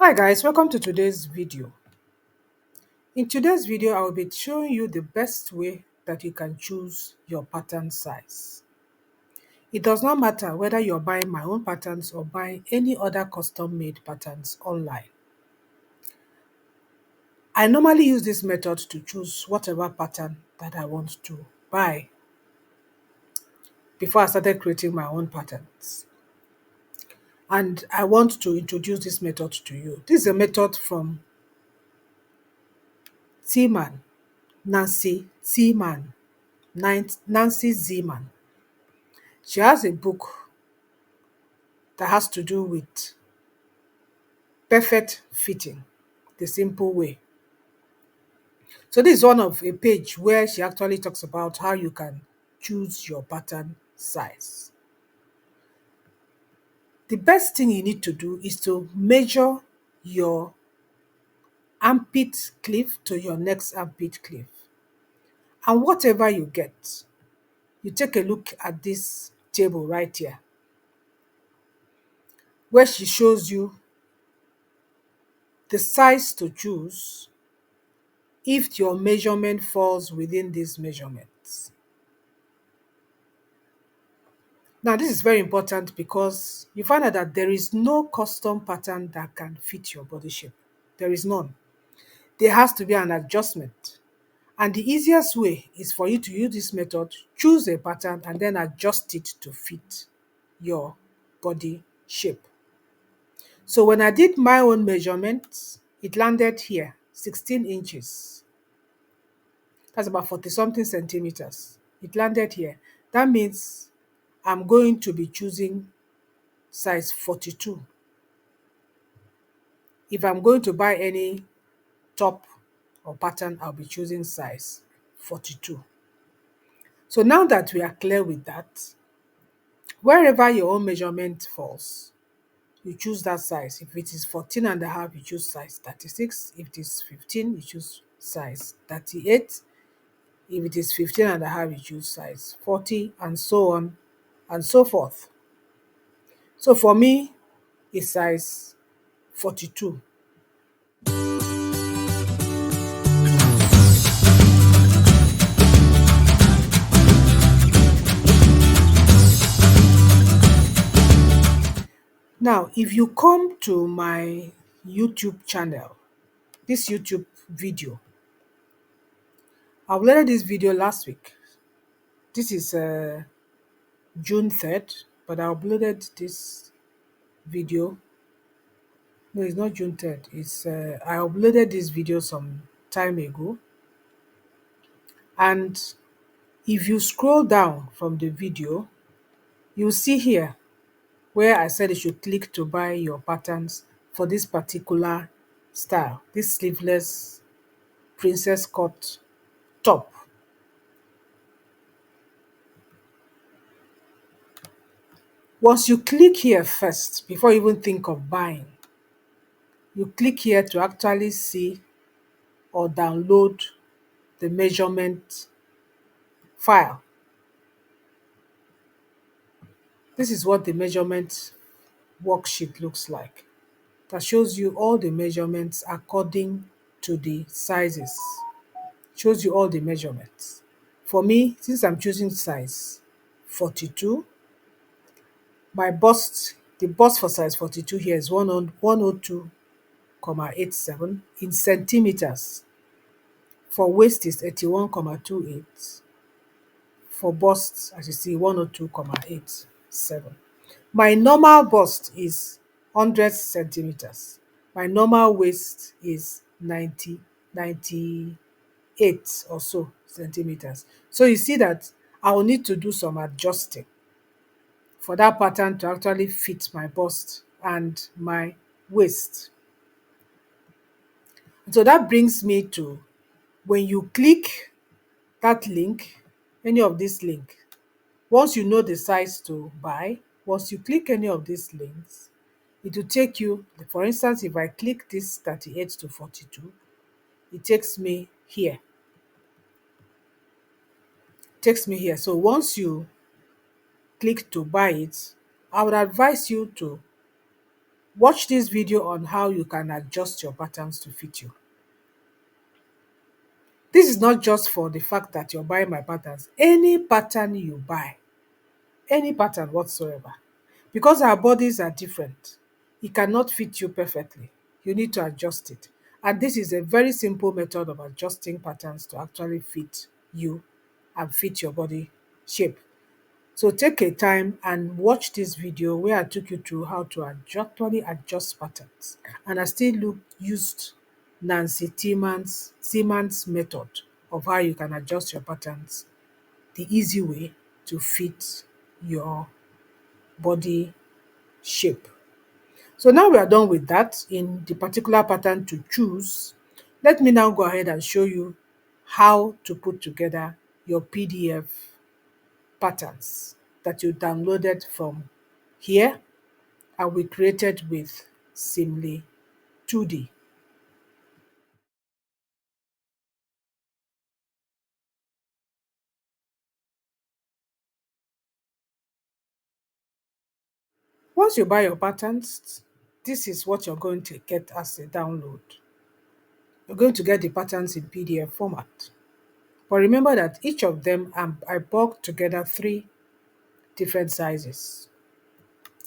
Hi guys, welcome to today's video. In today's video, I will be showing you the best way that you can choose your pattern size. It does not matter whether you're buying my own patterns or buying any other custom-made patterns online. I normally use this method to choose whatever pattern that I want to buy before I started creating my own patterns. And I want to introduce this method to you. This is a method from T-Man, Nancy T-Man, Nancy Zeman. She has a book that has to do with perfect fitting, the simple way. So this is one of a page where she actually talks about how you can choose your pattern size. The best thing you need to do is to measure your armpit cliff to your next armpit cliff. And whatever you get, you take a look at this table right here, where she shows you the size to choose if your measurement falls within these measurements. Now, this is very important because you find out that there is no custom pattern that can fit your body shape. There is none. There has to be an adjustment. And the easiest way is for you to use this method, choose a pattern and then adjust it to fit your body shape. So when I did my own measurements, it landed here, 16 inches. That's about 40 something centimeters. It landed here. That means I'm going to be choosing size 42. If I'm going to buy any top or pattern, I'll be choosing size 42. So now that we are clear with that, wherever your own measurement falls, you choose that size. If it is 14 and a half, you choose size 36. If it is 15, you choose size 38. If it is 15 and a half, you choose size 40, and so on and so forth. So for me, it's size 42. Now, if you come to my YouTube channel, this YouTube video, I uploaded this video last week. This is June 3rd, but I uploaded this video. No, it's not June 3rd. It's I uploaded this video some time ago. And if you scroll down from the video, you'll see here where I said you should click to buy your patterns for this particular style, this sleeveless princess cut top. Once you click here first, before you even think of buying, you click here to actually see or download the measurement file. This is what the measurement worksheet looks like. That shows you all the measurements according to the sizes. Shows you all the measurements. For me, since I'm choosing size 42, the bust for size 42 here is 102,87 in centimeters. For waist is 81,28. For bust, as you see, 102,87. My normal bust is 100 centimeters. My normal waist is 98 or so centimeters. So you see that I will need to do some adjusting for that pattern to actually fit my bust and my waist. So that brings me to when you click that link, any of this link, once you know the size to buy, once you click any of these links, it will take you, for instance, if I click this 38 to 42, it takes me here. Takes me here. So once you click to buy it, I would advise you to Watch this video on how you can adjust your patterns to fit you. This is not just for the fact that you're buying my patterns. Any pattern you buy, any pattern whatsoever, because our bodies are different, it cannot fit you perfectly. You need to adjust it. And this is a very simple method of adjusting patterns to actually fit you and fit your body shape. So take a time and watch this video where I took you through how to actually adjust patterns. And I still used Nancy Siemens method of how you can adjust your patterns the easy way to fit your body shape. So now we are done with that in the particular pattern to choose. Let me now go ahead and show you how to put together your PDF patterns that you downloaded from here and we created with Simly 2D. Once you buy your patterns, this is what you're going to get as a download. You're going to get the patterns in PDF format. But remember that each of them, I bulked together 3 different sizes.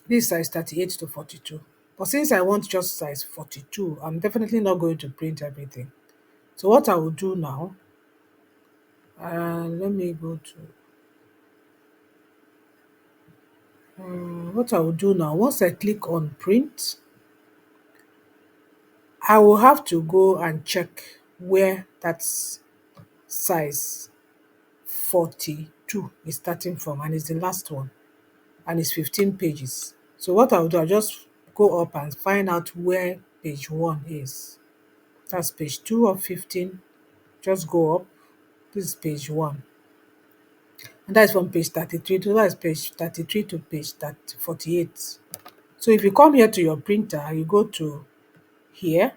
This is size 38 to 42. But since I want just size 42, I'm definitely not going to print everything. So what I will do now, let me go to, what I will do now, once I click on print, I will have to go and check where that size 42 is starting from, and it's the last one, and it's 15 pages. So what I'll do, I'll just go up and find out where page 1 is. That's page 2 of 15. Just go up. This is page 1. And that is from page 33 to that is page 33 to page 48. So if you come here to your printer, you go to here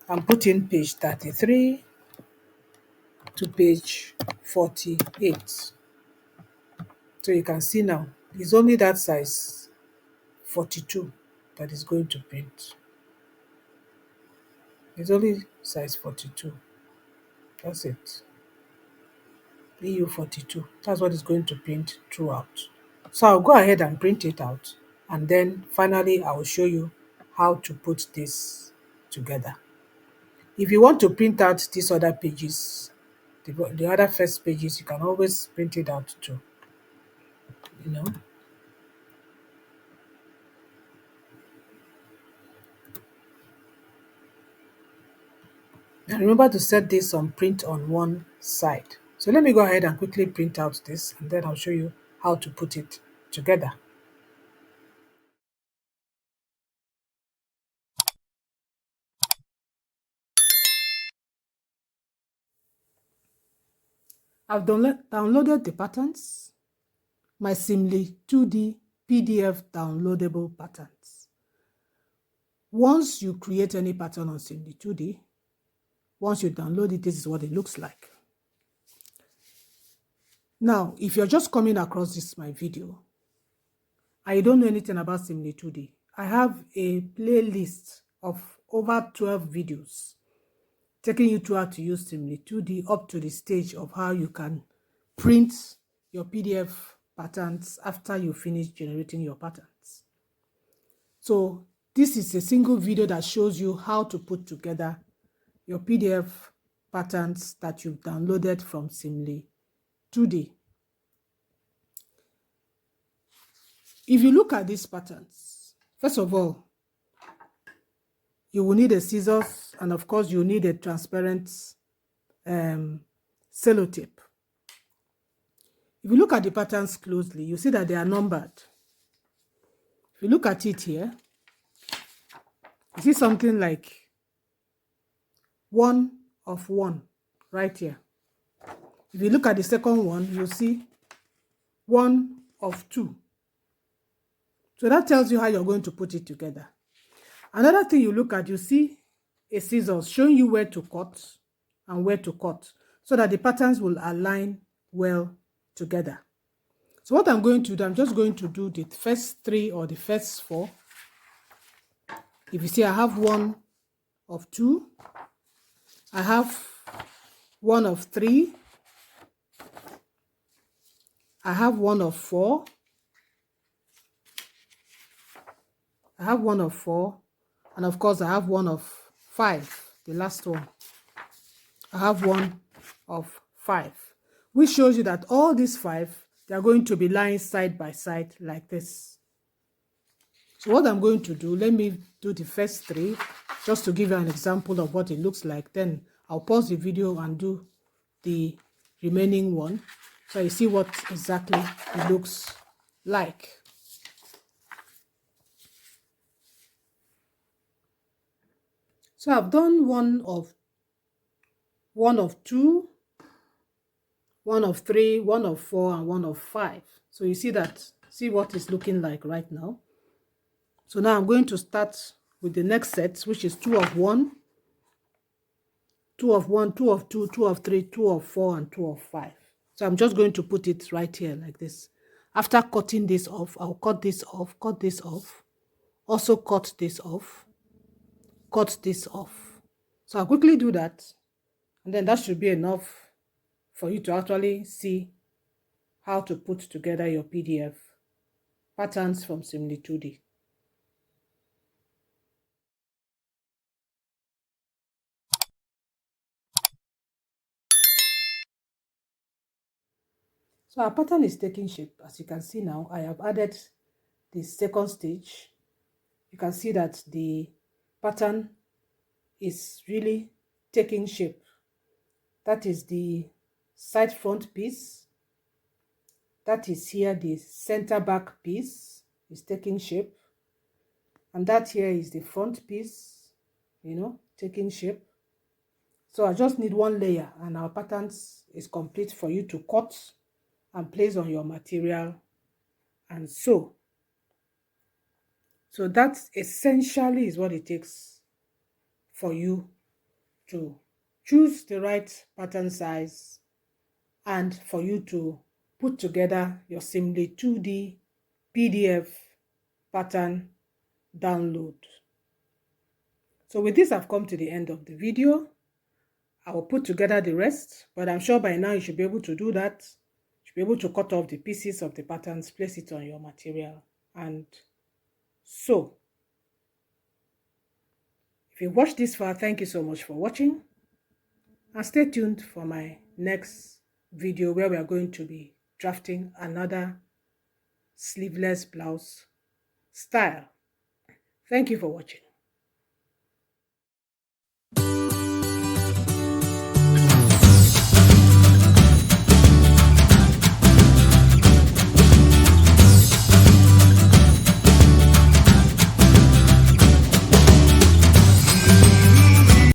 and put in page 33 to page 48. So you can see now, it's only that size 42 that is going to print. It's only size 42. That's it. EU 42. That's what is going to print throughout. So I'll go ahead and print it out. And then finally, I will show you how to put this together. If you want to print out these other pages, the other first pages, you can always print it out too. You know. And remember to set this on print on one side. So let me go ahead and quickly print out this, and then I'll show you how to put it together. I've downloaded the patterns, my Simly 2D PDF downloadable patterns. Once you create any pattern on Simly 2D, once you download it, this is what it looks like. Now, if you're just coming across this my video, and you don't know anything about Simly 2D, I have a playlist of over 12 videos taking you through how to use Simly 2D up to the stage of how you can print your PDF patterns after you finish generating your patterns. So this is a single video that shows you how to put together your PDF patterns that you've downloaded from Simly 2D. If you look at these patterns, first of all, you will need a scissors, and of course you need a transparent sellotape. If you look at the patterns closely, you see that they are numbered. If you look at it here, you see something like 1 of 1 right here. If you look at the second one, you'll see 1 of 2. So that tells you how you're going to put it together. Another thing you look at, you see a scissors showing you where to cut and where to cut so that the patterns will align well together. So what I'm going to do, I'm just going to do the first 3 or the first 4. If you see, I have 1 of 2, I have 1 of 3, I have 1 of 4, I have 1 of 4, and of course I have 1 of 5, the last one. I have 1 of 5, which shows you that all these 5, they are going to be lying side by side like this. So what I'm going to do, let me do the first 3 just to give you an example of what it looks like. Then I'll pause the video and do the remaining one so you see what exactly it looks like. So I've done 1 of 2, 1 of 3, 1 of 4, and 1 of 5. So you see that, see what it's looking like right now. So now I'm going to start with the next set, which is 2 of 1, 2 of 1, 2 of 2, 2 of 3, 2 of 4, and 2 of 5. So I'm just going to put it right here like this. After cutting this off, I'll cut this off, also cut this off, cut this off. So I'll quickly do that, and then that should be enough for you to actually see how to put together your PDF patterns from Simly 2D. So our pattern is taking shape. As you can see now, I have added the second stage. You can see that the pattern is really taking shape. That is the side front piece. That is here, the center back piece is taking shape. And that here is the front piece, taking shape. So I just need 1 layer and our pattern is complete for you to cut and place on your material and sew. So that essentially is what it takes for you to choose the right pattern size and for you to put together your Simly 2D PDF pattern download. So with this, I've come to the end of the video. I will put together the rest, but I'm sure by now you should be able to do that. You should be able to cut off the pieces of the patterns, place it on your material, and sew. If you watched this far, thank you so much for watching. And stay tuned for my next video where we are going to be drafting another sleeveless blouse style. Thank you for watching.